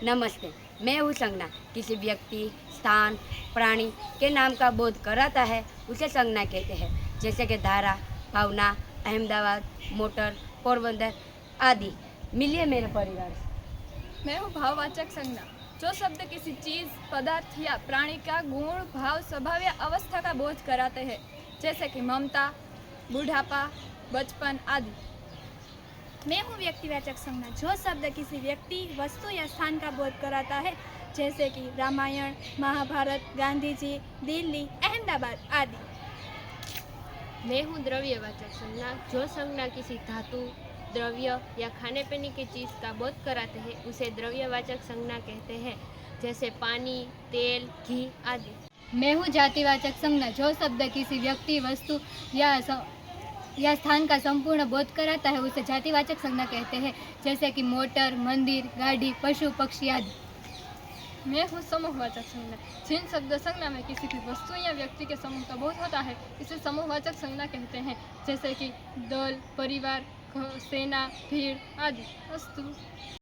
नमस्ते, मैं हूँ संज्ञा। किसी व्यक्ति, स्थान, प्राणी के नाम का बोध कराता है उसे संज्ञा कहते हैं। जैसे कि धारा, भावना, अहमदाबाद, मोटर, पोरबंदर आदि। मिलिए मेरे परिवार से। मैं हूँ भाववाचक संज्ञा। जो शब्द किसी चीज़, पदार्थ या प्राणी का गुण, भाव, स्वभाव या अवस्था का बोध कराते हैं, जैसे कि ममता, बुढ़ापा, बचपन आदि। मैं हूँ व्यक्तिवाचक संज्ञा। जो शब्द किसी व्यक्ति, वस्तु या स्थान का बोध कराता है, जैसे कि रामायण, महाभारत, गांधी जी, दिल्ली, अहमदाबाद आदि। मैं हूँ द्रव्यवाचक संज्ञा। जो संज्ञा किसी धातु, द्रव्य या खाने पीने की चीज़ का बोध कराते हैं उसे द्रव्यवाचक संज्ञा कहते हैं, जैसे पानी, तेल, घी आदि। मैं हूँ जातिवाचक संज्ञा। जो शब्द किसी व्यक्ति, वस्तु या स्थान का संपूर्ण बोध कराता है उसे जातिवाचक संज्ञा कहते हैं, जैसे कि मोटर, मंदिर, गाड़ी, पशु, पक्षी आदि। मैं हूँ समूहवाचक संज्ञा। जिन शब्द संज्ञा में किसी भी वस्तु या व्यक्ति के समूह का बोध होता है इसे समूहवाचक संज्ञा कहते हैं, जैसे कि दल, परिवार, सेना, भीड़ आदि। अस्तु।